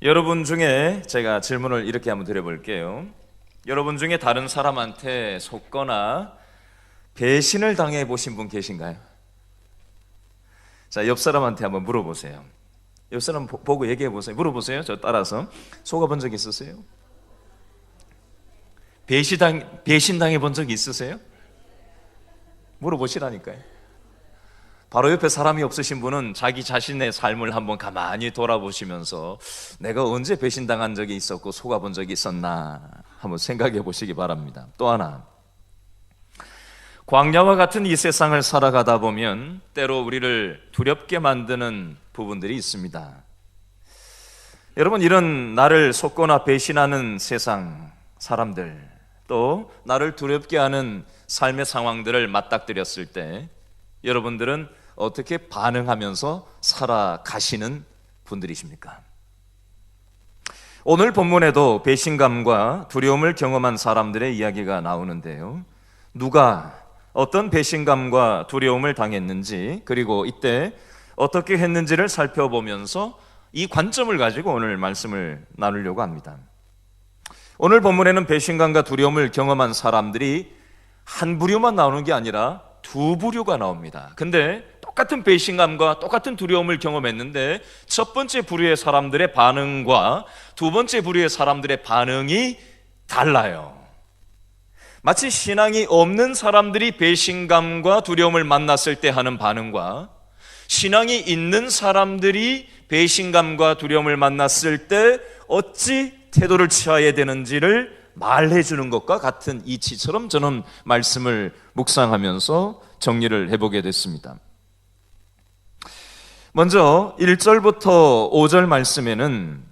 여러분 중에 제가 질문을 이렇게 한번 드려볼게요. 여러분 중에 다른 사람한테 속거나 배신을 당해 보신 분 계신가요? 자, 옆 사람한테 한번 물어보세요. 옆 사람 보고 얘기해 보세요. 물어보세요. 저 따라서. 속아본 적 있으세요? 배신 당해 본 적 있으세요? 물어보시라니까요. 바로 옆에 사람이 없으신 분은 자기 자신의 삶을 한번 가만히 돌아보시면서 내가 언제 배신당한 적이 있었고 속아본 적이 있었나 한번 생각해 보시기 바랍니다. 또 하나, 광야와 같은 이 세상을 살아가다 보면 때로 우리를 두렵게 만드는 부분들이 있습니다. 여러분, 이런 나를 속거나 배신하는 세상 사람들, 또 나를 두렵게 하는 삶의 상황들을 맞닥뜨렸을 때 여러분들은 어떻게 반응하면서 살아가시는 분들이십니까? 오늘 본문에도 배신감과 두려움을 경험한 사람들의 이야기가 나오는데요. 누가 어떤 배신감과 두려움을 당했는지, 그리고 이때 어떻게 했는지를 살펴보면서 이 관점을 가지고 오늘 말씀을 나누려고 합니다. 오늘 본문에는 배신감과 두려움을 경험한 사람들이 한 부류만 나오는 게 아니라 두 부류가 나옵니다. 근데 똑같은 배신감과 똑같은 두려움을 경험했는데 첫 번째 부류의 사람들의 반응과 두 번째 부류의 사람들의 반응이 달라요. 마치 신앙이 없는 사람들이 배신감과 두려움을 만났을 때 하는 반응과 신앙이 있는 사람들이 배신감과 두려움을 만났을 때 어찌 태도를 취해야 되는지를 말해주는 것과 같은 이치처럼 저는 말씀을 묵상하면서 정리를 해보게 됐습니다. 먼저 1절부터 5절 말씀에는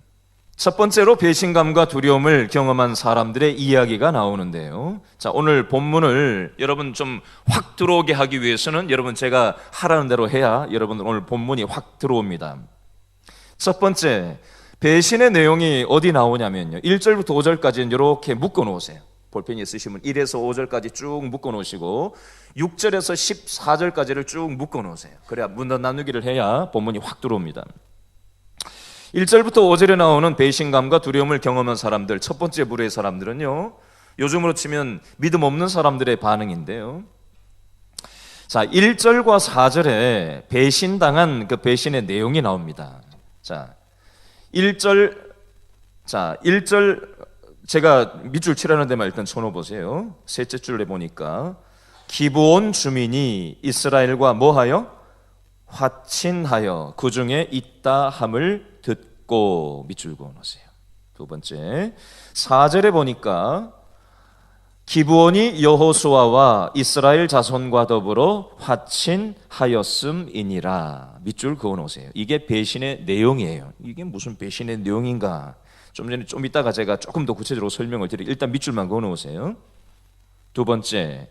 첫 번째로 배신감과 두려움을 경험한 사람들의 이야기가 나오는데요. 자, 오늘 본문을 여러분 좀 확 들어오게 하기 위해서는 여러분 제가 하라는 대로 해야 여러분 오늘 본문이 확 들어옵니다. 첫 번째, 배신의 내용이 어디 나오냐면요, 1절부터 5절까지는 이렇게 묶어 놓으세요. 볼펜이 있으시면 1에서 5절까지 쭉 묶어 놓으시고 6절에서 14절까지를 쭉 묶어 놓으세요. 그래야 문단 나누기를 해야 본문이 확 들어옵니다. 1절부터 5절에 나오는 배신감과 두려움을 경험한 사람들, 첫 번째 부류의 사람들은요, 요즘으로 치면 믿음 없는 사람들의 반응인데요. 자, 1절과 4절에 배신당한 그 배신의 내용이 나옵니다. 자, 1절 제가 밑줄 칠하는 데만 일단 쳐놓으세요. 셋째 줄에 보니까 기브온 주민이 이스라엘과 뭐하여? 화친하여 그 중에 있다 함을 듣고 밑줄 그어놓으세요. 두 번째, 4절에 보니까 기브온이 여호수아와 이스라엘 자손과 더불어 화친하였음이니라 밑줄 그어놓으세요. 이게 배신의 내용이에요. 이게 무슨 배신의 내용인가? 좀 이따가 제가 조금 더 구체적으로 설명을 드릴게요. 일단 밑줄만 그어놓으세요. 두 번째,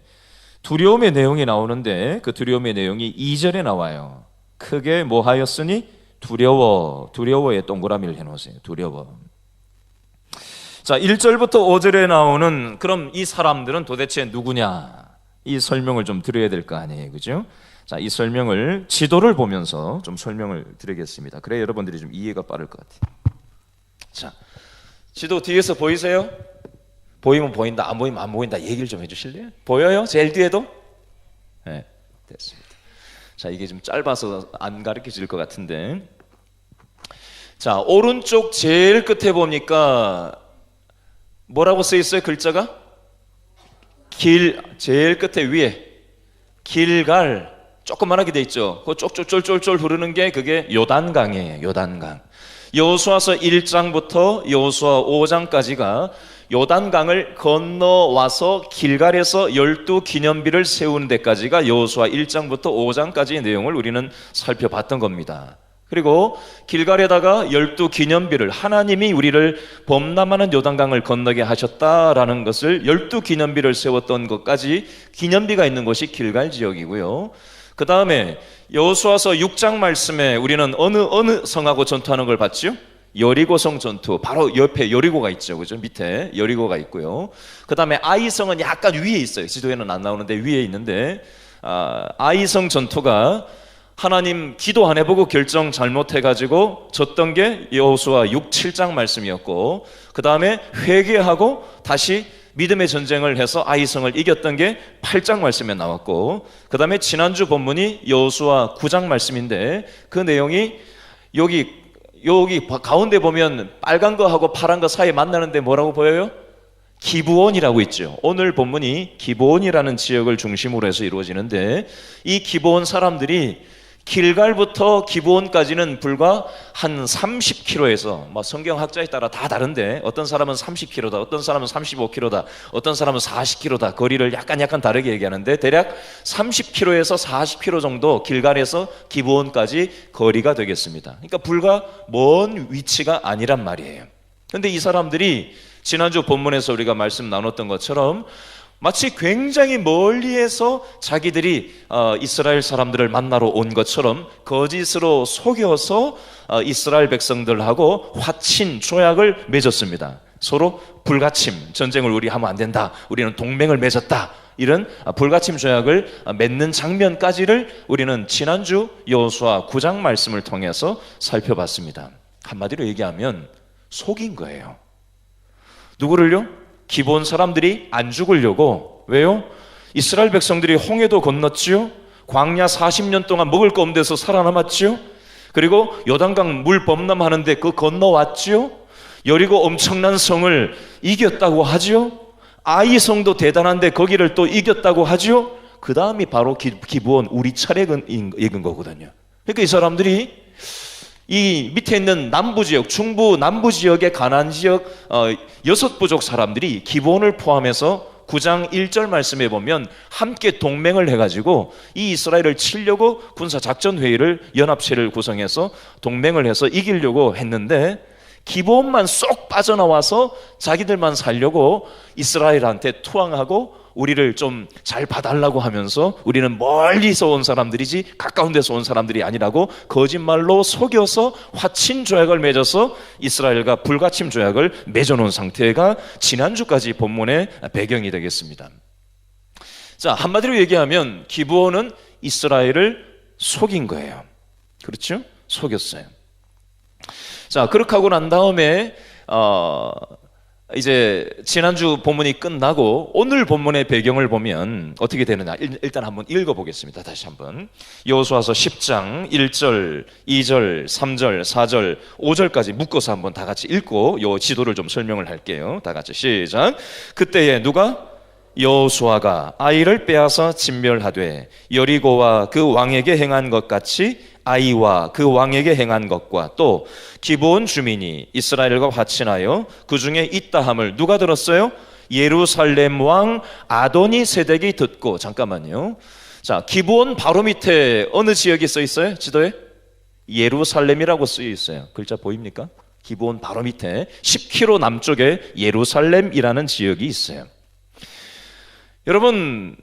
두려움의 내용이 나오는데 그 두려움의 내용이 2절에 나와요. 크게 뭐 하였으니? 두려워의 동그라미를 해놓으세요. 두려워. 자, 1절부터 5절에 나오는 그럼 이 사람들은 도대체 누구냐? 이 설명을 좀 드려야 될 거 아니에요, 그죠? 자, 이 설명을 지도를 보면서 좀 설명을 드리겠습니다. 그래야 여러분들이 좀 이해가 빠를 것 같아요. 자, 지도 뒤에서 보이세요? 보이면 보인다, 안 보이면 안 보인다 얘기를 좀 해주실래요? 보여요? 제일 뒤에도? 네, 됐습니다. 자, 이게 좀 짧아서 안 가르쳐질 것 같은데, 자, 오른쪽 제일 끝에 보니까 뭐라고 써 있어요? 글자가? 제일 끝에 위에 길갈 조그만하게 돼 있죠. 그 쪽쫄쫄쫄 흐르는 게 그게 요단강이에요. 요단강. 여호수아서 1장부터 여호수아 5장까지가 요단강을 건너와서 길갈에서 12기념비를 세우는 데까지가 여호수아 1장부터 5장까지의 내용을 우리는 살펴봤던 겁니다. 그리고 길갈에다가 12기념비를, 하나님이 우리를 범람하는 요단강을 건너게 하셨다라는 것을 12기념비를 세웠던 것까지 기념비가 있는 곳이 길갈 지역이고요. 그 다음에 여호수아서 6장 말씀에 우리는 어느 성하고 전투하는 걸 봤죠? 여리고성 전투, 바로 옆에 여리고가 있죠, 그죠? 밑에 여리고가 있고요. 그 다음에 아이성은 약간 위에 있어요. 지도에는 안 나오는데 위에 있는데, 아이성 전투가 하나님 기도 안 해보고 결정 잘못해가지고 졌던 게 여호수아 6, 7장 말씀이었고, 그 다음에 회개하고 다시 믿음의 전쟁을 해서 아이성을 이겼던 게 8장 말씀에 나왔고, 그 다음에 지난주 본문이 여호수아 9장 말씀인데, 그 내용이 여기 가운데 보면 빨간 거하고 파란 거 사이에 만나는데 뭐라고 보여요? 기브온이라고 있죠. 오늘 본문이 기브온이라는 지역을 중심으로 해서 이루어지는데, 이 기브온 사람들이 길갈부터 기브온까지는 불과 한 30km에서, 성경학자에 따라 다 다른데 어떤 사람은 30km다, 어떤 사람은 35km다, 어떤 사람은 40km다. 거리를 약간 다르게 얘기하는데 대략 30km에서 40km 정도 길갈에서 기브온까지 거리가 되겠습니다. 그러니까 불과 먼 위치가 아니란 말이에요. 그런데 이 사람들이 지난주 본문에서 우리가 말씀 나눴던 것처럼 마치 굉장히 멀리에서 자기들이 이스라엘 사람들을 만나러 온 것처럼 거짓으로 속여서 이스라엘 백성들하고 화친 조약을 맺었습니다. 서로 불가침, 전쟁을 우리 하면 안 된다, 우리는 동맹을 맺었다, 이런 불가침 조약을 맺는 장면까지를 우리는 지난주 여호수아 9장 말씀을 통해서 살펴봤습니다. 한마디로 얘기하면 속인 거예요. 누구를요? 기브온 사람들이 안 죽으려고. 왜요? 이스라엘 백성들이 홍해도 건넜지요. 광야 40년 동안 먹을 거 없는 데서 살아남았지요. 그리고 요단강 물 범람하는데 그 건너왔지요. 여리고 엄청난 성을 이겼다고 하지요. 아이성도 대단한데 거기를 또 이겼다고 하지요. 그 다음이 바로 기브온 우리 차례가 익은 거거든요. 그러니까 이 사람들이 이 밑에 있는 남부지역, 중부 남부지역의 가나안 지역 6부족 사람들이 기브온을 포함해서 9장 1절 말씀에 보면 함께 동맹을 해가지고 이 이스라엘을 치려고 군사작전회의를, 연합체를 구성해서 동맹을 해서 이기려고 했는데, 기브온만 쏙 빠져나와서 자기들만 살려고 이스라엘한테 투항하고 우리를 좀 잘 봐달라고 하면서 우리는 멀리서 온 사람들이지 가까운 데서 온 사람들이 아니라고 거짓말로 속여서 화친 조약을 맺어서 이스라엘과 불가침 조약을 맺어놓은 상태가 지난주까지 본문의 배경이 되겠습니다. 자, 한마디로 얘기하면 기브온은 이스라엘을 속인 거예요. 그렇죠? 속였어요. 자, 그렇게 하고 난 다음에 이제 지난주 본문이 끝나고 오늘 본문의 배경을 보면 어떻게 되느냐, 일단 한번 읽어보겠습니다. 다시 한번 여호수아서 10장 1절, 2절, 3절, 4절, 5절까지 묶어서 한번 다 같이 읽고 요 지도를 좀 설명을 할게요. 다 같이 시작. 그때에 누가? 여호수아가 아이를 빼앗아 진멸하되 여리고와 그 왕에게 행한 것 같이 아이와 그 왕에게 행한 것과 또 기브온 주민이 이스라엘과 화친하여 그 중에 있다함을 누가 들었어요? 예루살렘 왕 아도니 세덱이 듣고. 잠깐만요. 자, 기브온 바로 밑에 어느 지역이 써 있어요? 지도에? 예루살렘이라고 쓰여 있어요. 글자 보입니까? 기브온 바로 밑에 10km 남쪽에 예루살렘이라는 지역이 있어요. 여러분,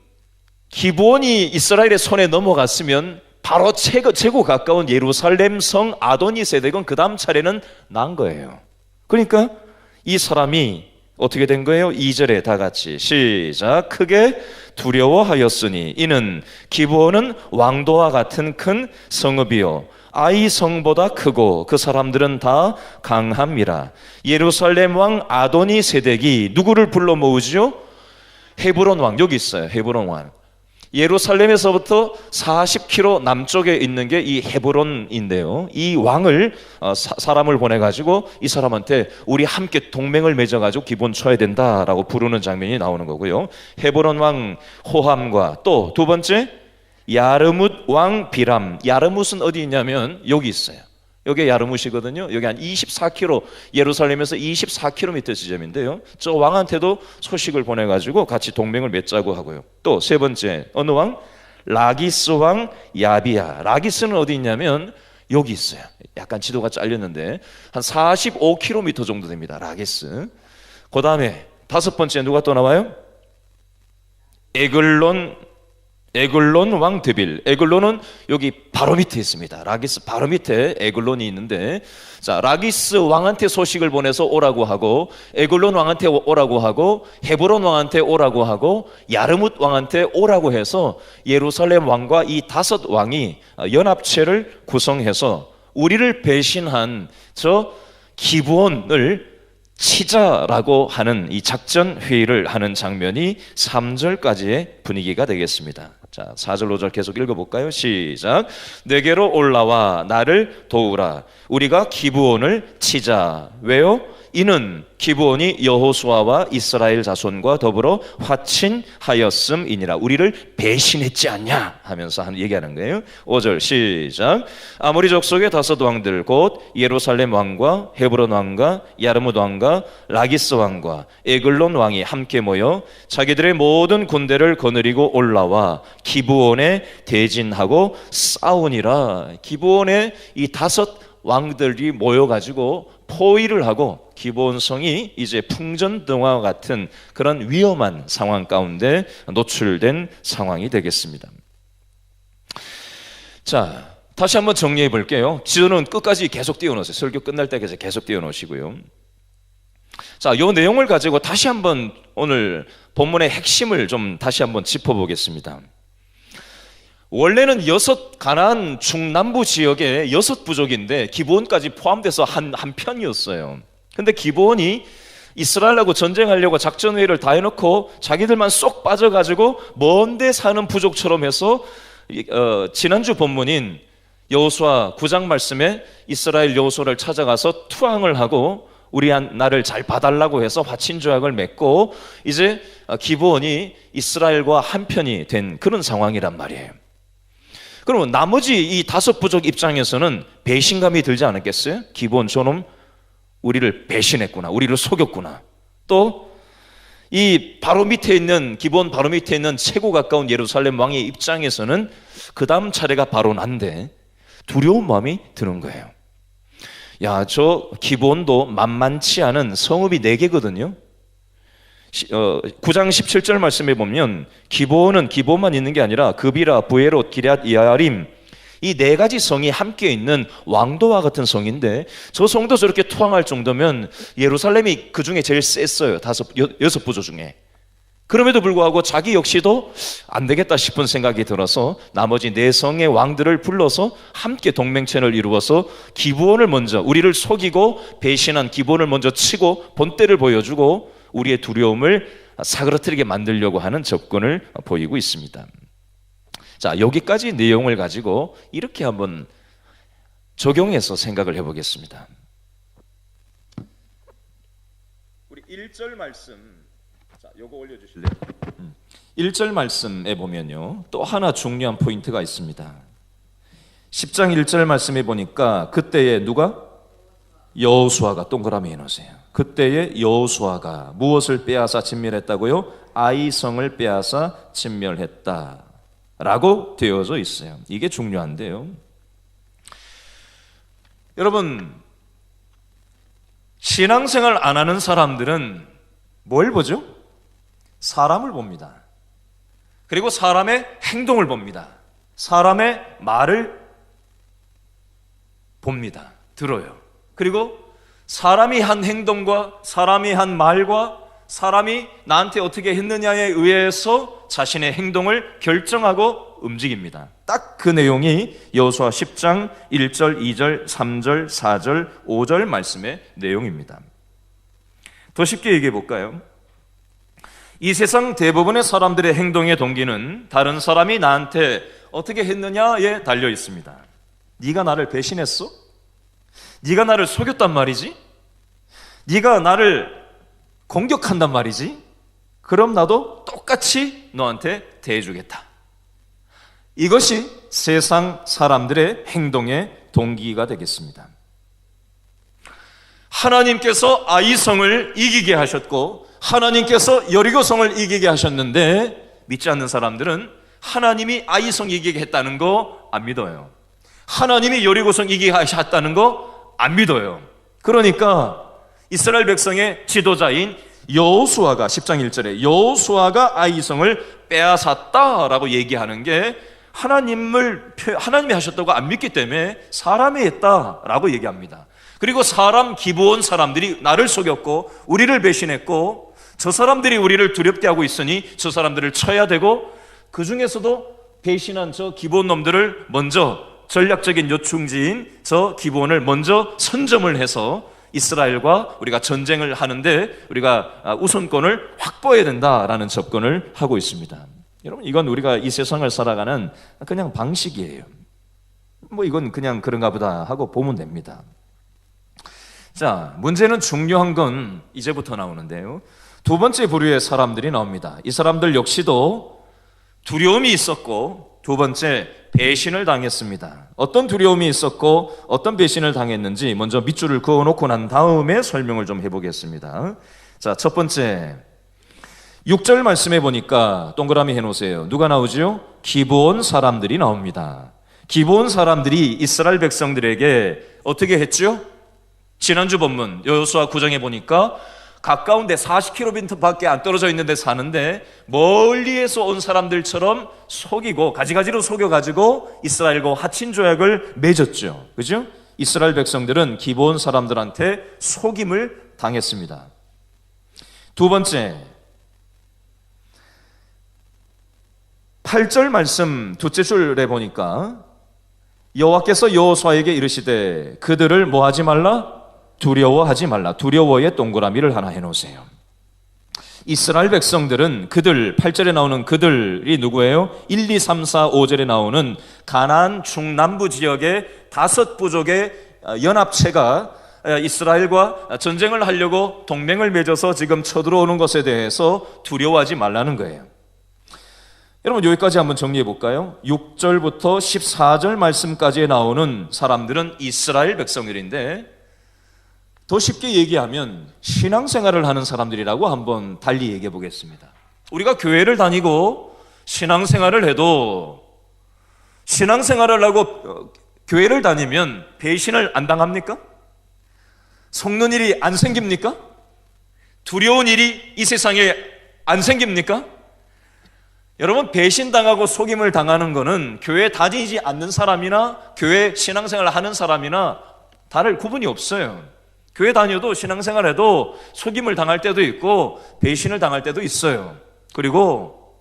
기브온이 이스라엘의 손에 넘어갔으면 바로 최고 가까운 예루살렘 성 아도니 세덱은 그 다음 차례는 난 거예요. 그러니까 이 사람이 어떻게 된 거예요? 2절에 다 같이 시작. 크게 두려워하였으니 이는 기브온은 왕도와 같은 큰 성읍이요 아이 성보다 크고 그 사람들은 다 강함이라. 예루살렘 왕 아도니 세덱이 누구를 불러 모으죠? 헤브론 왕, 여기 있어요. 헤브론 왕. 예루살렘에서부터 40km 남쪽에 있는 게 이 헤브론인데요. 이 왕을 사람을 보내가지고 이 사람한테 우리 함께 동맹을 맺어가지고 기브온 쳐야 된다라고 부르는 장면이 나오는 거고요. 헤브론 왕 호함과 또 두 번째 야르뭇 왕 비람. 야르뭇은 어디 있냐면 여기 있어요. 여기 야르뭇이거든요. 여기 한 24km, 예루살렘에서 24km 지점인데요. 저 왕한테도 소식을 보내가지고 같이 동맹을 맺자고 하고요. 또 세 번째 어느 왕? 라기스 왕 야비야. 라기스는 어디 있냐면 여기 있어요. 약간 지도가 잘렸는데 한 45km 정도 됩니다. 라기스. 그 다음에 다섯 번째 누가 또 나와요? 에글론 에글론 왕 드빌. 에글론은 여기 바로 밑에 있습니다. 라기스 바로 밑에 에글론이 있는데, 자, 라기스 왕한테 소식을 보내서 오라고 하고, 에글론 왕한테 오라고 하고, 헤브론 왕한테 오라고 하고, 야르뭇 왕한테 오라고 해서 예루살렘 왕과 이 5 왕이 연합체를 구성해서 우리를 배신한 저 기브온을 치자라고 하는 이 작전 회의를 하는 장면이 3절까지의 분위기가 되겠습니다. 자, 4절 5절 계속 읽어볼까요? 시작. 내게로 올라와 나를 도우라. 우리가 기브온을 치자. 왜요? 이는 기브온이 여호수아와 이스라엘 자손과 더불어 화친하였음이니라. 우리를 배신했지 않냐 하면서 얘기하는 거예요. 5절 시작. 아모리 족속의 5 왕들 곧 예루살렘 왕과 헤브론 왕과 야르뭇 왕과 라기스 왕과 에글론 왕이 함께 모여 자기들의 모든 군대를 거느리고 올라와 기브온에 대진하고 싸우니라. 기브온에 이 5 왕들이 모여가지고 포위를 하고 기브온성이 이제 풍전등화와 같은 그런 위험한 상황 가운데 노출된 상황이 되겠습니다. 자, 다시 한번 정리해 볼게요. 지도는 끝까지 계속 띄워놓으세요. 설교 끝날 때까지 계속 띄워놓으시고요. 자, 이 내용을 가지고 다시 한번 오늘 본문의 핵심을 좀 다시 한번 짚어보겠습니다. 원래는 6 가나안 중남부 지역의 6 부족인데 기브온까지 포함돼서 한 편이었어요. 근데 기브온이 이스라엘하고 전쟁하려고 작전회의를 다 해놓고 자기들만 쏙 빠져가지고 먼데 사는 부족처럼 해서 지난주 본문인 여호수아 9장 말씀에 이스라엘 여호수아를 찾아가서 투항을 하고 우리 나를 잘 봐달라고 해서 화친조약을 맺고 이제 기브온이 이스라엘과 한편이 된 그런 상황이란 말이에요. 그러면 나머지 이 5 부족 입장에서는 배신감이 들지 않았겠어요? 기브온 저놈 우리를 배신했구나, 우리를 속였구나. 또 이 바로 밑에 있는 기브온 바로 밑에 있는 최고 가까운 예루살렘 왕의 입장에서는 그 다음 차례가 바로 난데 두려운 마음이 드는 거예요. 야, 저 기브온도 만만치 않은 성읍이 4개거든요. 9장 17절 말씀에 보면 기브온은 기브온만 있는 게 아니라 그비라, 부에롯, 기럇 야림 이 4가지 성이 함께 있는 왕도와 같은 성인데 저 성도 저렇게 투항할 정도면 예루살렘이 그 중에 제일 셌어요. 6 부조 중에. 그럼에도 불구하고 자기 역시도 안 되겠다 싶은 생각이 들어서 나머지 4성의 왕들을 불러서 함께 동맹체를 이루어서 기브온을 먼저 우리를 속이고 배신한 기브온을 먼저 치고 본때를 보여주고 우리의 두려움을 사그러뜨리게 만들려고 하는 접근을 보이고 있습니다. 자, 여기까지 내용을 가지고 이렇게 한번 적용해서 생각을 해보겠습니다. 우리 1절 말씀, 자, 요거 올려주실래요? 1절 말씀에 보면요, 또 하나 중요한 포인트가 있습니다. 10장 1절 말씀에 보니까 그때에 누가? 여호수아가 동그라미 해놓으세요. 그때에 여호수아가 무엇을 빼앗아 진멸했다고요? 아이성을 빼앗아 진멸했다 라고 되어져 있어요. 이게 중요한데요. 여러분, 신앙생활 안 하는 사람들은 뭘 보죠? 사람을 봅니다. 그리고 사람의 행동을 봅니다. 사람의 말을 봅니다. 들어요. 그리고 사람이 한 행동과 사람이 한 말과 사람이 나한테 어떻게 했느냐에 의해서 자신의 행동을 결정하고 움직입니다. 딱 그 내용이 여호수아 10장 1절, 2절, 3절, 4절, 5절 말씀의 내용입니다. 더 쉽게 얘기해 볼까요? 이 세상 대부분의 사람들의 행동의 동기는 다른 사람이 나한테 어떻게 했느냐에 달려 있습니다. 네가 나를 배신했어? 네가 나를 속였단 말이지? 네가 나를 공격한단 말이지? 그럼 나도 똑같이 너한테 대해주겠다. 이것이 세상 사람들의 행동의 동기가 되겠습니다. 하나님께서 아이성을 이기게 하셨고 하나님께서 여리고성을 이기게 하셨는데 믿지 않는 사람들은 하나님이 아이성 이기게 했다는 거 안 믿어요. 하나님이 여리고성 이기게 하셨다는 거 안 믿어요. 그러니까 이스라엘 백성의 지도자인 여호수아가 10장 1절에 여호수아가 아이성을 빼앗았다라고 얘기하는 게 하나님이 하셨다고 안 믿기 때문에 사람이 했다라고 얘기합니다. 그리고 기부온 사람들이 나를 속였고 우리를 배신했고 저 사람들이 우리를 두렵게 하고 있으니 저 사람들을 쳐야 되고, 그 중에서도 배신한 저 기부온 놈들을 먼저, 전략적인 요충지인 저 기부온을 먼저 선점을 해서 이스라엘과 우리가 전쟁을 하는데 우리가 우선권을 확보해야 된다라는 접근을 하고 있습니다. 여러분, 이건 우리가 이 세상을 살아가는 그냥 방식이에요. 이건 그냥 그런가 보다 하고 보면 됩니다. 자, 문제는 중요한 건 이제부터 나오는데요. 두 번째 부류의 사람들이 나옵니다. 이 사람들 역시도 두려움이 있었고, 두 번째, 배신을 당했습니다. 어떤 두려움이 있었고 어떤 배신을 당했는지 먼저 밑줄을 그어놓고 난 다음에 설명을 좀 해보겠습니다. 자, 첫 번째, 6절 말씀해 보니까 동그라미 해놓으세요. 누가 나오죠? 기브온 사람들이 나옵니다. 기브온 사람들이 이스라엘 백성들에게 어떻게 했죠? 지난주 본문 여호수아 9장에 보니까 가까운 데 40km 밖에 안 떨어져 있는 데 사는데 멀리에서 온 사람들처럼 속이고 가지가지로 속여가지고 이스라엘과 하친 조약을 맺었죠. 그죠? 이스라엘 백성들은 기브온 사람들한테 속임을 당했습니다. 두 번째, 8절 말씀 둘째 줄에 보니까 여호와께서 여호수아에게 이르시되 그들을 뭐하지 말라? 두려워하지 말라. 두려워의 동그라미를 하나 해놓으세요. 이스라엘 백성들은 그들, 8절에 나오는 그들이 누구예요? 1, 2, 3, 4, 5절에 나오는 가나안 중남부 지역의 5부족의 연합체가 이스라엘과 전쟁을 하려고 동맹을 맺어서 지금 쳐들어오는 것에 대해서 두려워하지 말라는 거예요. 여러분, 여기까지 한번 정리해 볼까요? 6절부터 14절 말씀까지에 나오는 사람들은 이스라엘 백성들인데, 더 쉽게 얘기하면 신앙생활을 하는 사람들이라고 한번 달리 얘기해 보겠습니다. 우리가 교회를 다니고 신앙생활을 해도, 신앙생활을 하고 교회를 다니면 배신을 안 당합니까? 속는 일이 안 생깁니까? 두려운 일이 이 세상에 안 생깁니까? 여러분, 배신당하고 속임을 당하는 거는 교회 다니지 않는 사람이나 교회 신앙생활을 하는 사람이나 다를 구분이 없어요. 교회 다녀도 신앙생활해도 속임을 당할 때도 있고 배신을 당할 때도 있어요. 그리고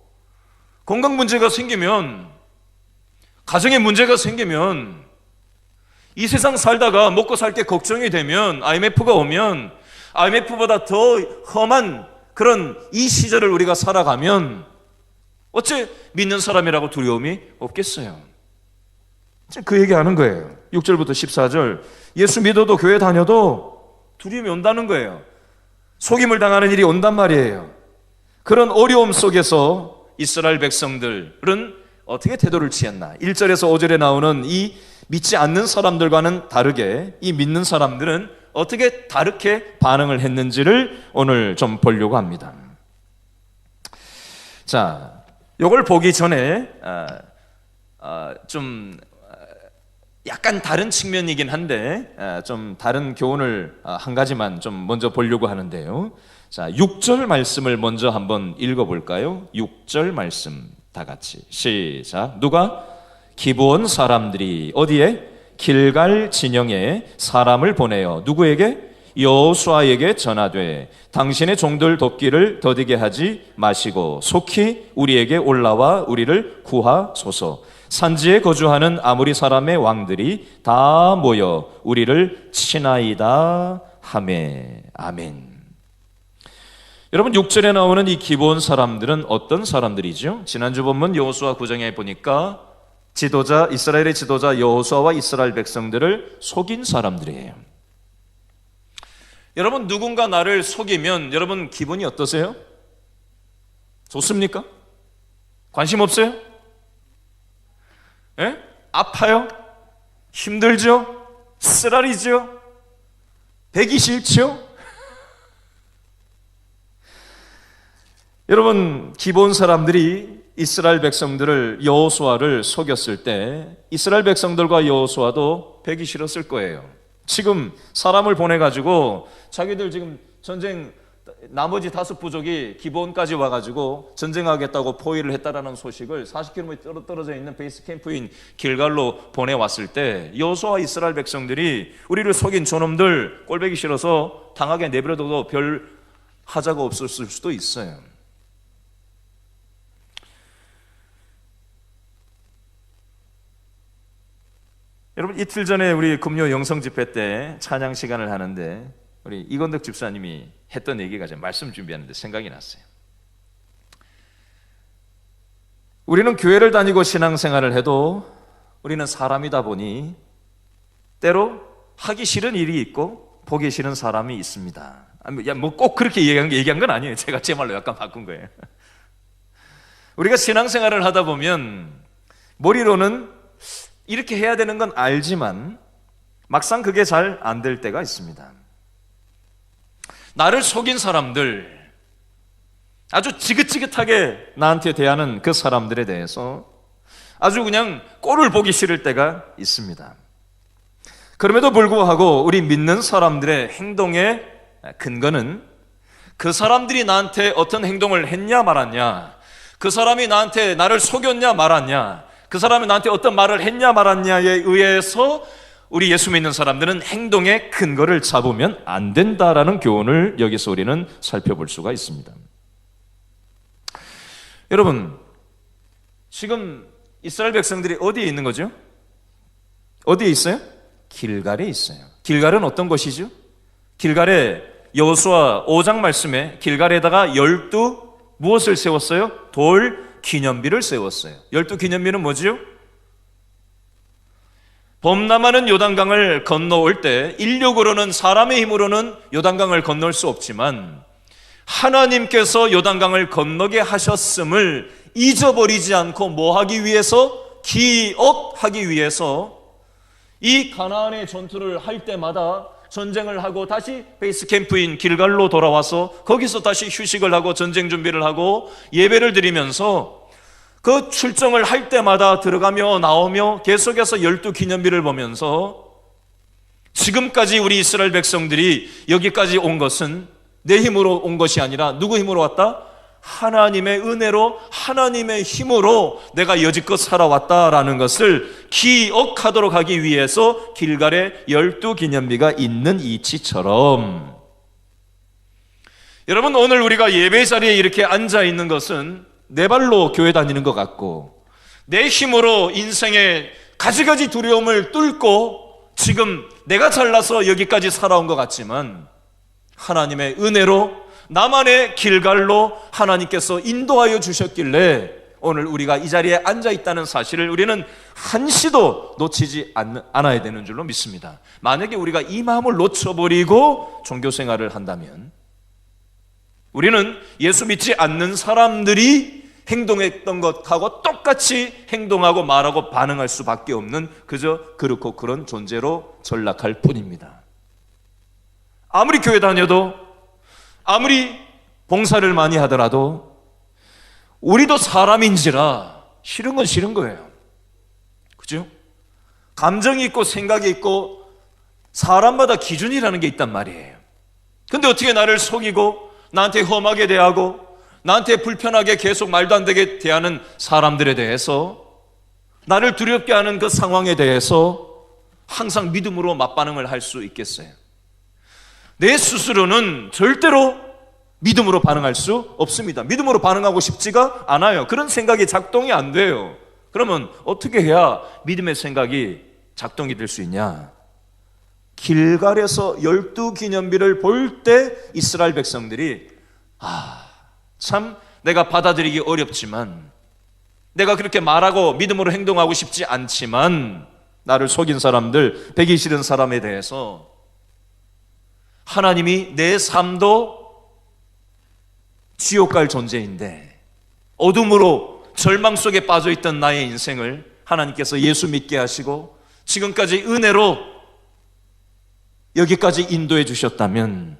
건강 문제가 생기면, 가정에 문제가 생기면, 이 세상 살다가 먹고 살 게 걱정이 되면, IMF가 오면, IMF보다 더 험한 그런 이 시절을 우리가 살아가면 어째 믿는 사람이라고 두려움이 없겠어요? 그 얘기하는 거예요. 6절부터 14절, 예수 믿어도 교회 다녀도 두려움이 온다는 거예요. 속임을 당하는 일이 온단 말이에요. 그런 어려움 속에서 이스라엘 백성들은 어떻게 태도를 취했나? 1절에서 5절에 나오는 이 믿지 않는 사람들과는 다르게 이 믿는 사람들은 어떻게 다르게 반응을 했는지를 오늘 좀 보려고 합니다. 자, 이걸 보기 전에 좀 약간 다른 측면이긴 한데 좀 다른 교훈을 한 가지만 좀 먼저 보려고 하는데요. 자, 6절 말씀을 먼저 한번 읽어볼까요? 6절 말씀 다 같이 시작. 누가? 기브온 사람들이 어디에? 길갈 진영에 사람을 보내어 누구에게? 여호수아에게 전하되 당신의 종들 돕기를 더디게 하지 마시고 속히 우리에게 올라와 우리를 구하소서. 산지에 거주하는 아모리 사람의 왕들이 다 모여 우리를 치나이다 하매. 아멘. 여러분, 6절에 나오는 이 기브온 사람들은 어떤 사람들이죠? 지난주 본문 여호수아 9장에 보니까 이스라엘의 지도자 여호수아와 이스라엘 백성들을 속인 사람들이에요. 여러분, 누군가 나를 속이면 여러분 기분이 어떠세요? 좋습니까? 관심 없어요? 예? 아파요? 힘들죠? 쓰라리죠? 배기 싫죠? 여러분, 기브온 사람들이 이스라엘 백성들을, 여호수아를 속였을 때 이스라엘 백성들과 여호수아도 배기 싫었을 거예요. 지금 사람을 보내가지고 자기들 지금 전쟁 나머지 5부족이 기본까지 와가지고 전쟁하겠다고 포위를 했다라는 소식을 40km 떨어져 있는 베이스 캠프인 길갈로 보내왔을 때 여호수아와 이스라엘 백성들이 우리를 속인 저놈들 꼴보기 싫어서 당하게 내버려둬도 별 하자가 없었을 수도 있어요. 여러분, 이틀 전에 우리 금요 영성 집회 때 찬양 시간을 하는데 우리 이건덕 집사님이 했던 얘기가 제가 말씀 준비하는데 생각이 났어요. 우리는 교회를 다니고 신앙생활을 해도 우리는 사람이다 보니 때로 하기 싫은 일이 있고 보기 싫은 사람이 있습니다. 뭐 꼭 그렇게 얘기한 건 아니에요. 제가 제 말로 약간 바꾼 거예요. 우리가 신앙생활을 하다 보면 머리로는 이렇게 해야 되는 건 알지만 막상 그게 잘 안 될 때가 있습니다. 나를 속인 사람들, 아주 지긋지긋하게 나한테 대하는 그 사람들에 대해서 아주 그냥 꼴을 보기 싫을 때가 있습니다. 그럼에도 불구하고 우리 믿는 사람들의 행동의 근거는 그 사람들이 나한테 어떤 행동을 했냐 말았냐, 그 사람이 나를 속였냐 말았냐, 그 사람이 나한테 어떤 말을 했냐 말았냐에 의해서 우리 예수 믿는 사람들은 행동의 근거를 잡으면 안 된다라는 교훈을 여기서 우리는 살펴볼 수가 있습니다. 여러분, 지금 이스라엘 백성들이 어디에 있는 거죠? 어디에 있어요? 길갈에 있어요. 길갈은 어떤 곳이죠? 길갈에 여호수아 5장 말씀에 길갈에다가 12 무엇을 세웠어요? 돌 기념비를 세웠어요. 12 기념비는 뭐지요? 범람하는 요단강을 건너올 때 인력으로는, 사람의 힘으로는 요단강을 건널 수 없지만 하나님께서 요단강을 건너게 하셨음을 잊어버리지 않고 뭐 하기 위해서? 기억하기 위해서 이 가나안의 전투를 할 때마다 전쟁을 하고 다시 베이스 캠프인 길갈로 돌아와서 거기서 다시 휴식을 하고 전쟁 준비를 하고 예배를 드리면서 그 출정을 할 때마다 들어가며 나오며 계속해서 12 기념비를 보면서 지금까지 우리 이스라엘 백성들이 여기까지 온 것은 내 힘으로 온 것이 아니라 누구 힘으로 왔다? 하나님의 은혜로, 하나님의 힘으로 내가 여지껏 살아왔다라는 것을 기억하도록 하기 위해서 길갈에 12 기념비가 있는 이치처럼, 여러분, 오늘 우리가 예배 자리에 이렇게 앉아 있는 것은 내 발로 교회 다니는 것 같고 내 힘으로 인생의 가지가지 두려움을 뚫고 지금 내가 잘나서 여기까지 살아온 것 같지만 하나님의 은혜로 나만의 길갈로 하나님께서 인도하여 주셨길래 오늘 우리가 이 자리에 앉아 있다는 사실을 우리는 한시도 놓치지 않아야 되는 줄로 믿습니다. 만약에 우리가 이 마음을 놓쳐버리고 종교생활을 한다면 우리는 예수 믿지 않는 사람들이 행동했던 것하고 똑같이 행동하고 말하고 반응할 수밖에 없는 그저 그렇고 그런 존재로 전락할 뿐입니다. 아무리 교회 다녀도, 아무리 봉사를 많이 하더라도 우리도 사람인지라 싫은 건 싫은 거예요. 그죠? 감정이 있고 생각이 있고 사람마다 기준이라는 게 있단 말이에요. 근데 어떻게 나를 속이고 나한테 험하게 대하고 나한테 불편하게 계속 말도 안 되게 대하는 사람들에 대해서, 나를 두렵게 하는 그 상황에 대해서 항상 믿음으로 맞반응을 할 수 있겠어요? 내 스스로는 절대로 믿음으로 반응할 수 없습니다. 믿음으로 반응하고 싶지가 않아요. 그런 생각이 작동이 안 돼요. 그러면 어떻게 해야 믿음의 생각이 작동이 될 수 있냐? 길갈에서 12 기념비를 볼 때 이스라엘 백성들이 참 내가 받아들이기 어렵지만, 내가 그렇게 말하고 믿음으로 행동하고 싶지 않지만 나를 속인 사람들, 되기 싫은 사람에 대해서 하나님이 내 삶도 지옥 갈 존재인데 어둠으로 절망 속에 빠져있던 나의 인생을 하나님께서 예수 믿게 하시고 지금까지 은혜로 여기까지 인도해 주셨다면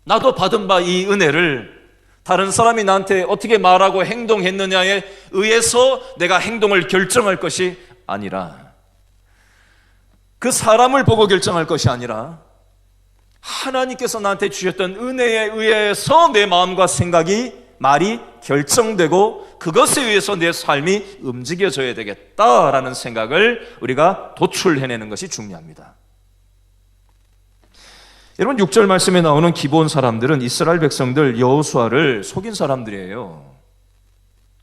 나도 받은 바 이 은혜를 다른 사람이 나한테 어떻게 말하고 행동했느냐에 의해서 내가 행동을 결정할 것이 아니라, 그 사람을 보고 결정할 것이 아니라 하나님께서 나한테 주셨던 은혜에 의해서 내 마음과 생각이, 말이 결정되고 그것에 의해서 내 삶이 움직여져야 되겠다라는 생각을 우리가 도출해내는 것이 중요합니다. 여러분, 6절 말씀에 나오는 기브온 사람들은 이스라엘 백성들 여호수아를 속인 사람들이에요.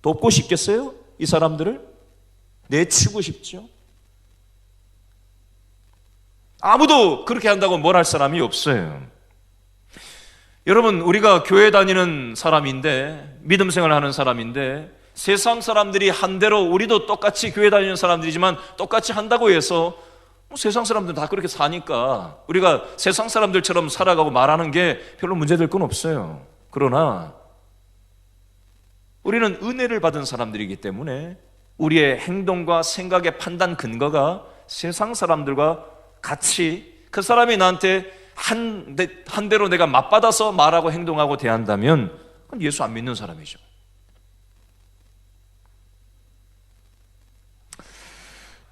돕고 싶겠어요? 이 사람들을? 내치고 싶죠? 아무도 그렇게 한다고 뭘 할 사람이 없어요. 여러분, 우리가 교회 다니는 사람인데, 믿음 생활하는 사람인데, 세상 사람들이 한 대로 우리도 똑같이 교회 다니는 사람들이지만 똑같이 한다고 해서 세상 사람들은 다 그렇게 사니까 우리가 세상 사람들처럼 살아가고 말하는 게 별로 문제될 건 없어요. 그러나 우리는 은혜를 받은 사람들이기 때문에 우리의 행동과 생각의 판단 근거가 세상 사람들과 같이, 그 사람이 나한테 한 대로 내가 맞받아서 말하고 행동하고 대한다면 그건 예수 안 믿는 사람이죠.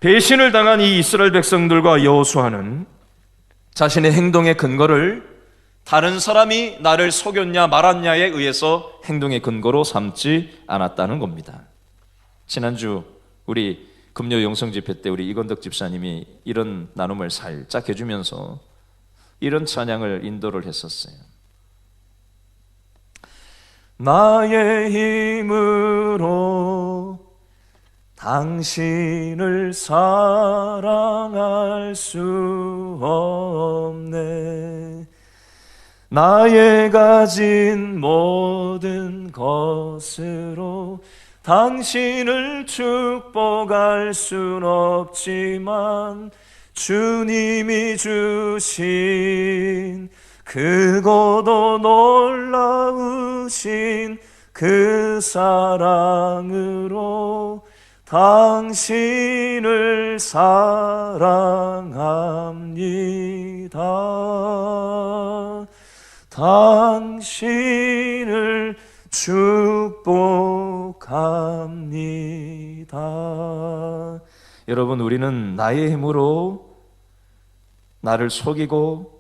배신을 당한 이 이스라엘 백성들과 여호수아는 자신의 행동의 근거를 다른 사람이 나를 속였냐 말았냐에 의해서 행동의 근거로 삼지 않았다는 겁니다. 지난주 우리 금요 영성 집회 때 우리 이건덕 집사님이 이런 나눔을 살짝 해주면서 이런 찬양을 인도를 했었어요. 나의 힘으로 당신을 사랑할 수 없네. 나의 가진 모든 것으로 당신을 축복할 순 없지만 주님이 주신 크고도 놀라우신 그 사랑으로 당신을 사랑합니다. 당신을 축복합니다. 여러분, 우리는 나의 힘으로 나를 속이고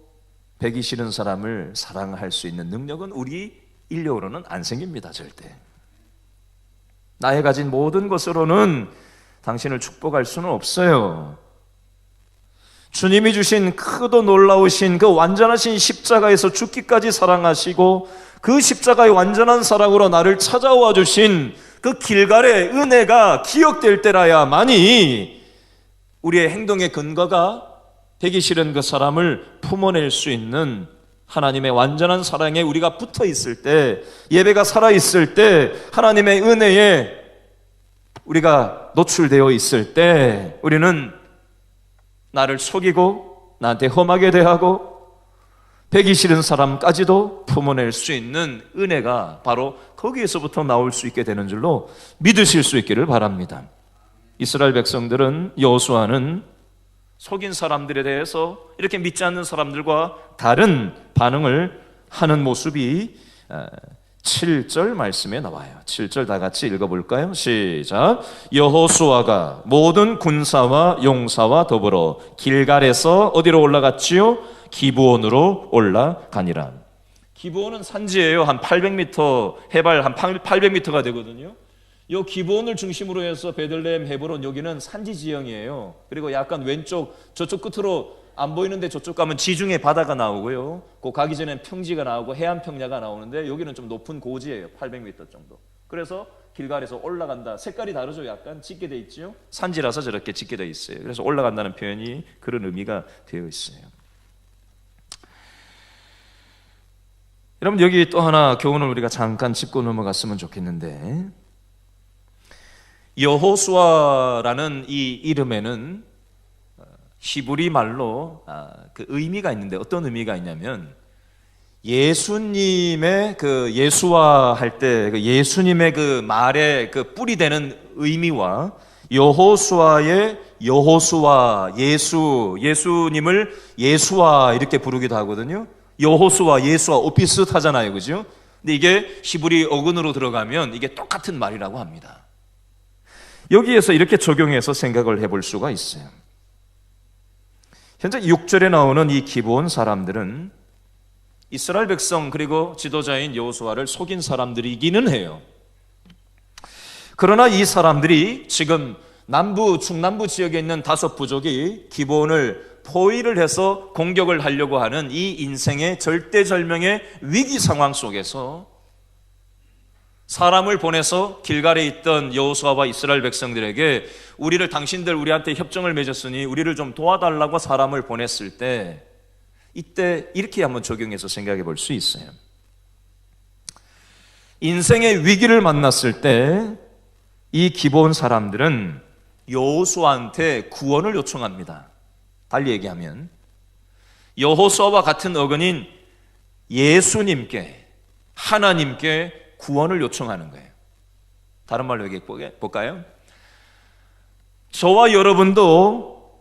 배기 싫은 사람을 사랑할 수 있는 능력은 우리 인력으로는 안 생깁니다. 절대. 나의 가진 모든 것으로는 당신을 축복할 수는 없어요. 주님이 주신 크도 놀라우신 그 완전하신 십자가에서 죽기까지 사랑하시고 그 십자가의 완전한 사랑으로 나를 찾아와 주신 그 길갈의 은혜가 기억될 때라야만이 우리의 행동의 근거가 되기 싫은 그 사람을 품어낼 수 있는 하나님의 완전한 사랑에 우리가 붙어 있을 때, 예배가 살아 있을 때, 하나님의 은혜에 우리가 노출되어 있을 때 우리는 나를 속이고 나한테 험하게 대하고 배기 싫은 사람까지도 품어낼 수 있는 은혜가 바로 거기에서부터 나올 수 있게 되는 줄로 믿으실 수 있기를 바랍니다. 이스라엘 백성들은, 여호수아는 속인 사람들에 대해서 이렇게 믿지 않는 사람들과 다른 반응을 하는 모습이 7절 말씀에 나와요. 7절 다 같이 읽어볼까요? 시작. 여호수아가 모든 군사와 용사와 더불어 길갈에서 어디로 올라갔지요? 기브온으로 올라가니라. 기브온은 산지예요. 한 800m, 해발 한 800m가 되거든요. 이 기브온을 중심으로 해서 베들레헴, 헤브론, 여기는 산지 지형이에요. 그리고 약간 왼쪽 저쪽 끝으로 안 보이는데 저쪽 가면 지중해 바다가 나오고요. 그 가기 전엔 평지가 나오고 해안 평야가 나오는데 여기는 좀 높은 고지예요. 800m 정도. 그래서 길갈에서 올라간다. 색깔이 다르죠. 약간 짙게 돼 있죠. 산지라서 저렇게 짙게 돼 있어요. 그래서 올라간다는 표현이 그런 의미가 되어 있어요. 여러분, 여기 또 하나 교훈을 우리가 잠깐 짚고 넘어갔으면 좋겠는데, 여호수아라는 이 이름에는 히브리 말로 그 의미가 있는데, 어떤 의미가 있냐면 예수님의 그 예수와 할 때 그 예수님의 그 말의 그 뿌리 되는 의미와 여호수아의 여호수아, 예수님을 예수와 이렇게 부르기도 하거든요. 여호수아, 예수와 비슷하잖아요, 그죠? 근데 이게 히브리 어근으로 들어가면 이게 똑같은 말이라고 합니다. 여기에서 이렇게 적용해서 생각을 해볼 수가 있어요. 현재 6절에 나오는 이 기브온 사람들은 이스라엘 백성 그리고 지도자인 여호수아를 속인 사람들이기는 해요. 그러나 이 사람들이 지금 중남부 지역에 있는 5부족이 기브온을 포위를 해서 공격을 하려고 하는 이 인생의 절대절명의 위기 상황 속에서 사람을 보내서 길갈에 있던 여호수아와 이스라엘 백성들에게 당신들 우리한테 협정을 맺었으니 우리를 좀 도와달라고 사람을 보냈을 때, 이때 이렇게 한번 적용해서 생각해 볼 수 있어요. 인생의 위기를 만났을 때 이 기브온 사람들은 여호수아한테 구원을 요청합니다. 달리 얘기하면 여호수아와 같은 어근인 예수님께, 하나님께 구원을 요청하는 거예요. 다른 말로 얘기해 볼까요? 저와 여러분도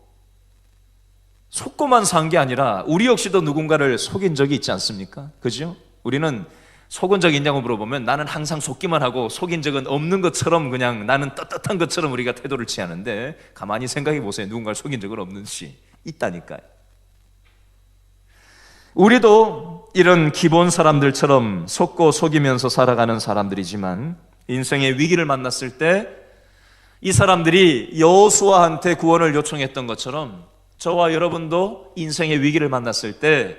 속고만 산 게 아니라 우리 역시도 누군가를 속인 적이 있지 않습니까? 그죠? 우리는 속은 적이 있냐고 물어보면 나는 항상 속기만 하고 속인 적은 없는 것처럼 그냥 나는 떳떳한 것처럼 우리가 태도를 취하는데, 가만히 생각해 보세요. 누군가를 속인 적은 없는지. 있다니까요. 우리도 이런 기본 사람들처럼 속고 속이면서 살아가는 사람들이지만, 인생의 위기를 만났을 때 이 사람들이 여호수아한테 구원을 요청했던 것처럼 저와 여러분도 인생의 위기를 만났을 때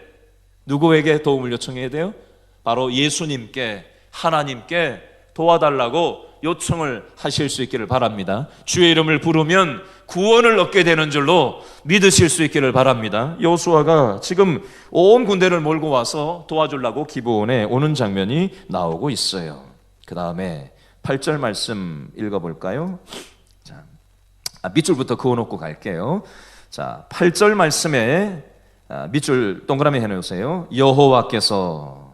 누구에게 도움을 요청해야 돼요? 바로 예수님께, 하나님께 도와달라고 요청을 하실 수 있기를 바랍니다. 주의 이름을 부르면 구원을 얻게 되는 줄로 믿으실 수 있기를 바랍니다. 여호수아가 지금 온 군대를 몰고 와서 도와주려고 기브온에 오는 장면이 나오고 있어요. 그 다음에 8절 말씀 읽어볼까요? 자, 밑줄부터 그어놓고 갈게요. 자, 8절 말씀에 밑줄 동그라미 해놓으세요. 여호와께서,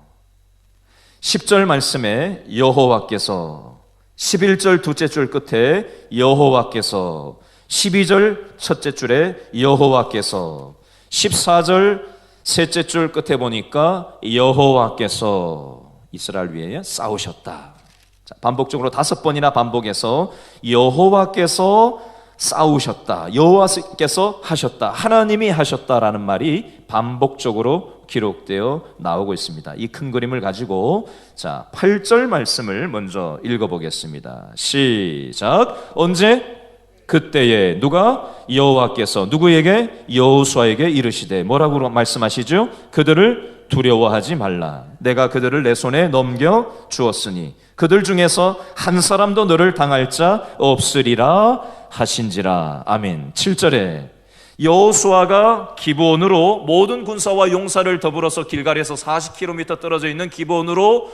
10절 말씀에 여호와께서, 11절 둘째 줄 끝에 여호와께서, 12절 첫째 줄에 여호와께서, 14절 셋째 줄 끝에 보니까 여호와께서 이스라엘 위에 싸우셨다. 자, 반복적으로 5번이나 반복해서 여호와께서 싸우셨다, 여호와께서 하셨다, 하나님이 하셨다라는 말이 반복적으로 기록되어 나오고 있습니다. 이 큰 그림을 가지고 자 8절 말씀을 먼저 읽어보겠습니다. 시작. 언제? 그때에 누가? 여호와께서 누구에게? 여호수아에게 이르시되 뭐라고 말씀하시죠? 그들을 두려워하지 말라. 내가 그들을 내 손에 넘겨 주었으니 그들 중에서 한 사람도 너를 당할 자 없으리라 하신지라. 아멘. 7절에 여호수아가 기브온으로 모든 군사와 용사를 더불어서 길갈에서 40km 떨어져 있는 기브온으로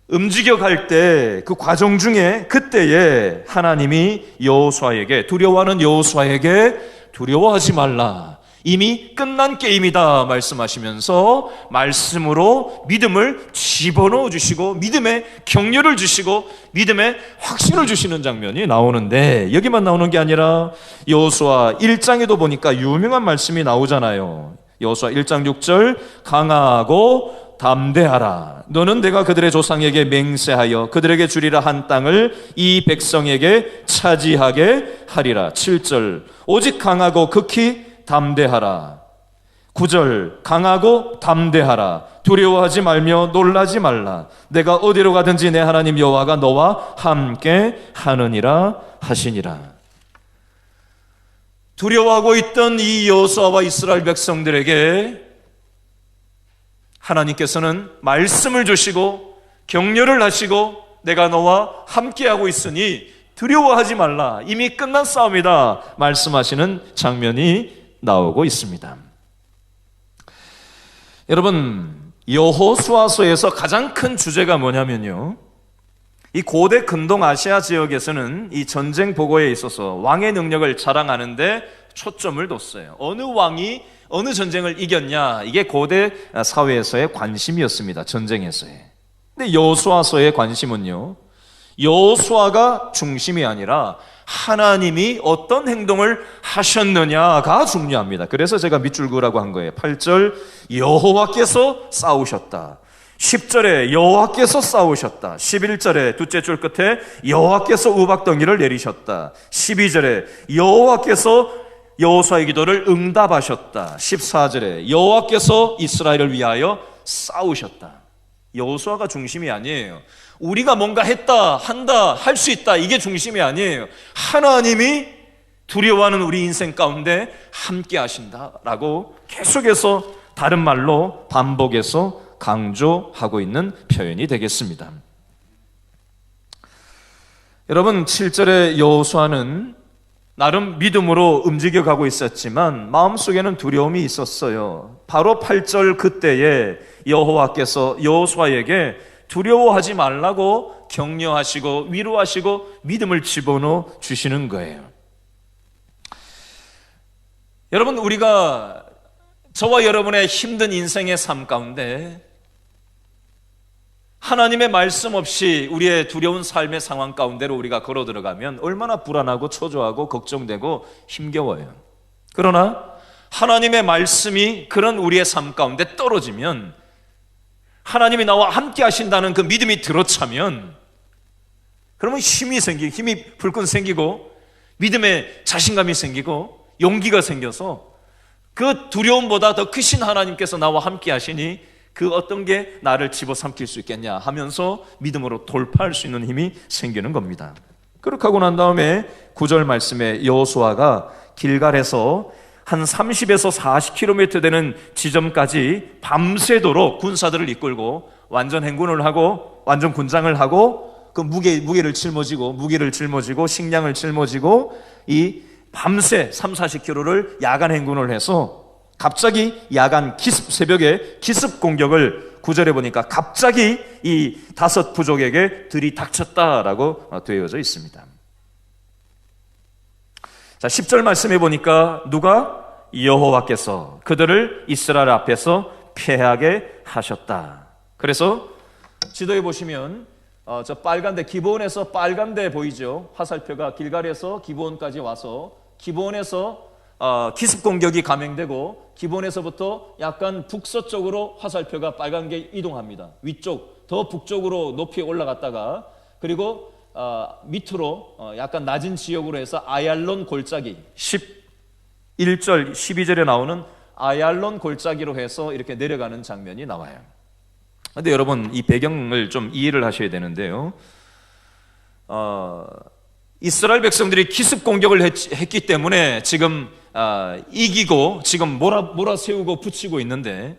움직여 갈 때 그 과정 중에 그때에 하나님이 여호수아에게, 두려워하는 여호수아에게 두려워하지 말라, 이미 끝난 게임이다 말씀하시면서 말씀으로 믿음을 집어넣어 주시고 믿음의 격려를 주시고 믿음의 확신을 주시는 장면이 나오는데, 여기만 나오는 게 아니라 여호수아 1장에도 보니까 유명한 말씀이 나오잖아요. 여호수아 1장 6절 강하고 담대하라. 너는 내가 그들의 조상에게 맹세하여 그들에게 주리라 한 땅을 이 백성에게 차지하게 하리라. 7절 오직 강하고 극히 담대하라. 9절 강하고 담대하라. 두려워하지 말며 놀라지 말라. 내가 어디로 가든지 내 하나님 여호와가 너와 함께 하느니라 하시니라. 두려워하고 있던 이 여호수아와 이스라엘 백성들에게 하나님께서는 말씀을 주시고 격려를 하시고 내가 너와 함께하고 있으니 두려워하지 말라, 이미 끝난 싸움이다 말씀하시는 장면이 나오고 있습니다. 여러분, 여호수아서에서 가장 큰 주제가 뭐냐면요, 이 고대 근동 아시아 지역에서는 이 전쟁 보고에 있어서 왕의 능력을 자랑하는데 초점을 뒀어요. 어느 왕이 어느 전쟁을 이겼냐, 이게 고대 사회에서의 관심이었습니다. 전쟁에서의. 근데 여호수아서의 관심은요, 여호수아가 중심이 아니라 하나님이 어떤 행동을 하셨느냐가 중요합니다. 그래서 제가 밑줄 그으라고 한 거예요. 8절 여호와께서 싸우셨다, 10절에 여호와께서 싸우셨다, 11절에 둘째 줄 끝에 여호와께서 우박덩이를 내리셨다, 12절에 여호와께서 여호수아의 기도를 응답하셨다, 14절에 여호와께서 이스라엘을 위하여 싸우셨다. 여호수아가 중심이 아니에요. 우리가 뭔가 했다, 한다, 할 수 있다, 이게 중심이 아니에요. 하나님이 두려워하는 우리 인생 가운데 함께 하신다라고 계속해서 다른 말로 반복해서 강조하고 있는 표현이 되겠습니다. 여러분, 7절의 여호수아는 나름 믿음으로 움직여가고 있었지만 마음속에는 두려움이 있었어요. 바로 8절 그때에 여호와께서 여호수아에게 두려워하지 말라고 격려하시고 위로하시고 믿음을 집어넣어 주시는 거예요. 여러분, 우리가 저와 여러분의 힘든 인생의 삶 가운데 하나님의 말씀 없이 우리의 두려운 삶의 상황 가운데로 우리가 걸어 들어가면 얼마나 불안하고 초조하고 걱정되고 힘겨워요. 그러나 하나님의 말씀이 그런 우리의 삶 가운데 떨어지면, 하나님이 나와 함께 하신다는 그 믿음이 들어차면, 그러면 힘이 생기고, 힘이 불끈 생기고, 믿음의 자신감이 생기고, 용기가 생겨서 그 두려움보다 더 크신 하나님께서 나와 함께 하시니 그 어떤 게 나를 집어삼킬 수 있겠냐 하면서 믿음으로 돌파할 수 있는 힘이 생기는 겁니다. 그렇게 하고 난 다음에 9절 말씀에 여호수아가 길갈에서 한 30에서 40km 되는 지점까지 밤새도록 군사들을 이끌고 완전 행군을 하고 완전 군장을 하고 그 무게를 짊어지고 식량을 짊어지고 이 밤새 30-40km를 야간 행군을 해서 갑자기 야간 새벽에 기습 공격을 9절에 보니까 갑자기 이 5 부족에게 들이닥쳤다라고 되어져 있습니다. 자, 10절 말씀해 보니까 누가? 여호와께서 그들을 이스라엘 앞에서 패하게 하셨다. 그래서 지도에 보시면 저 빨간데, 기브온에서 빨간데 보이죠? 화살표가 길갈에서 기브온까지 와서 기브온에서 기습 공격이 감행되고 기브온에서부터 약간 북서쪽으로 화살표가 빨간 게 이동합니다. 위쪽, 더 북쪽으로 높이 올라갔다가 그리고 밑으로 약간 낮은 지역으로 해서 아얄론 골짜기 11절, 12절에 나오는 아얄론 골짜기로 해서 이렇게 내려가는 장면이 나와요. 그런데 여러분, 이 배경을 좀 이해를 하셔야 되는데요. 이스라엘 백성들이 기습 공격을 했기 때문에 지금 이기고 지금 몰아세우고 붙이고 있는데,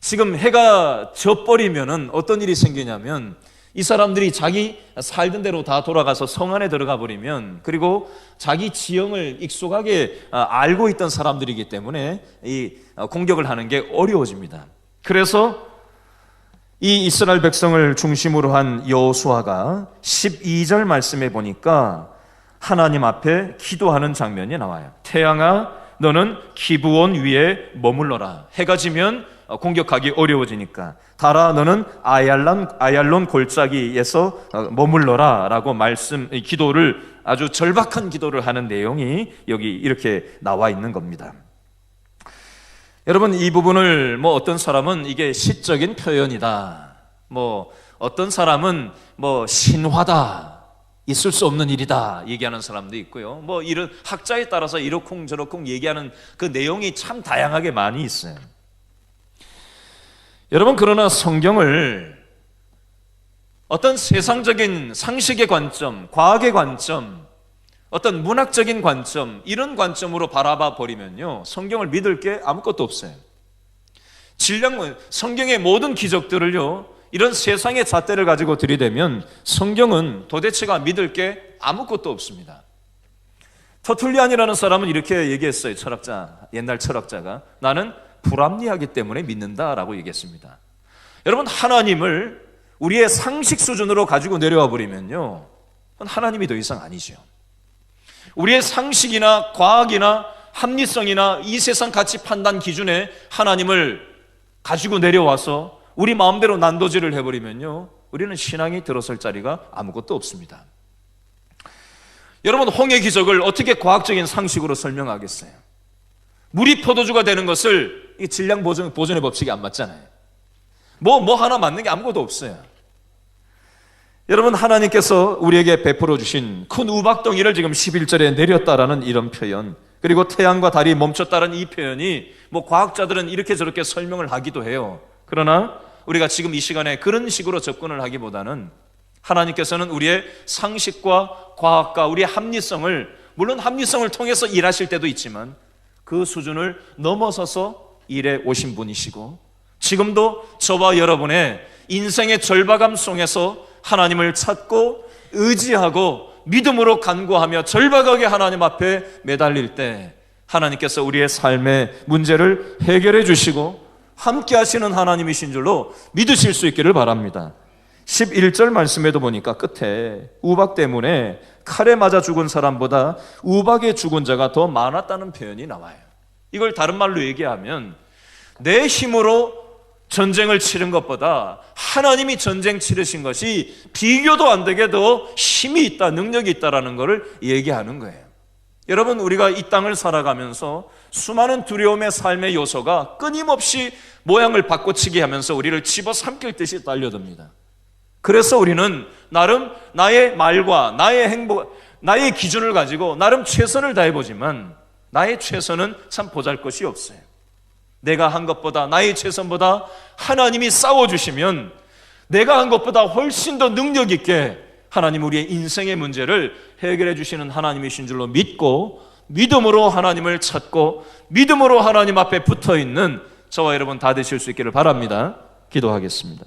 지금 해가 져버리면은 어떤 일이 생기냐면 이 사람들이 자기 살던 대로 다 돌아가서 성 안에 들어가 버리면, 그리고 자기 지형을 익숙하게 알고 있던 사람들이기 때문에 이 공격을 하는 게 어려워집니다. 그래서 이 이스라엘 백성을 중심으로 한 여호수아가 12절 말씀에 보니까 하나님 앞에 기도하는 장면이 나와요. 태양아, 너는 기브온 위에 머물러라. 해가 지면 공격하기 어려워지니까. 달아, 너는 아얄론 골짜기에서 머물러라 라고 기도를, 아주 절박한 기도를 하는 내용이 여기 이렇게 나와 있는 겁니다. 여러분, 이 부분을 어떤 사람은 이게 시적인 표현이다, 어떤 사람은 신화다, 있을 수 없는 일이다 얘기하는 사람도 있고요. 이런 학자에 따라서 이러쿵저러쿵 얘기하는 그 내용이 참 다양하게 많이 있어요. 여러분, 그러나 성경을 어떤 세상적인 상식의 관점, 과학의 관점, 어떤 문학적인 관점, 이런 관점으로 바라봐 버리면요, 성경을 믿을 게 아무것도 없어요. 성경의 모든 기적들을요, 이런 세상의 잣대를 가지고 들이대면 성경은 도대체가 믿을 게 아무것도 없습니다. 터툴리안이라는 사람은 이렇게 얘기했어요. 옛날 철학자가. 나는 불합리하기 때문에 믿는다라고 얘기했습니다. 여러분, 하나님을 우리의 상식 수준으로 가지고 내려와 버리면요, 하나님이 더 이상 아니죠. 우리의 상식이나 과학이나 합리성이나 이 세상 가치 판단 기준에 하나님을 가지고 내려와서 우리 마음대로 난도질을 해버리면요, 우리는 신앙이 들어설 자리가 아무것도 없습니다. 여러분, 홍해 기적을 어떻게 과학적인 상식으로 설명하겠어요? 물이 포도주가 되는 것을 이 질량 보존의 법칙이 안 맞잖아요. 뭐 하나 맞는 게 아무것도 없어요. 여러분, 하나님께서 우리에게 베풀어 주신 큰 우박덩이를 지금 11절에 내렸다라는 이런 표현, 그리고 태양과 달이 멈췄다는 이 표현이 과학자들은 이렇게 저렇게 설명을 하기도 해요. 그러나 우리가 지금 이 시간에 그런 식으로 접근을 하기보다는 하나님께서는 우리의 상식과 과학과 우리의 합리성을, 물론 합리성을 통해서 일하실 때도 있지만 그 수준을 넘어서서 일해 오신 분이시고, 지금도 저와 여러분의 인생의 절박함 속에서 하나님을 찾고 의지하고 믿음으로 간구하며 절박하게 하나님 앞에 매달릴 때 하나님께서 우리의 삶의 문제를 해결해 주시고 함께 하시는 하나님이신 줄로 믿으실 수 있기를 바랍니다. 11절 말씀에도 보니까 끝에 우박 때문에 칼에 맞아 죽은 사람보다 우박에 죽은 자가 더 많았다는 표현이 나와요. 이걸 다른 말로 얘기하면 내 힘으로 전쟁을 치른 것보다 하나님이 전쟁 치르신 것이 비교도 안 되게 더 힘이 있다, 능력이 있다라는 것을 얘기하는 거예요. 여러분, 우리가 이 땅을 살아가면서 수많은 두려움의 삶의 요소가 끊임없이 모양을 바꿔치기 하면서 우리를 집어삼킬 듯이 딸려듭니다. 그래서 우리는 나름 나의 말과 나의 행복, 나의 기준을 가지고 나름 최선을 다해보지만 나의 최선은 참 보잘것이 없어요. 내가 한 것보다, 나의 최선보다 하나님이 싸워주시면 내가 한 것보다 훨씬 더 능력 있게 하나님 우리의 인생의 문제를 해결해 주시는 하나님이신 줄로 믿고 믿음으로 하나님을 찾고 믿음으로 하나님 앞에 붙어있는 저와 여러분 다 되실 수 있기를 바랍니다. 기도하겠습니다.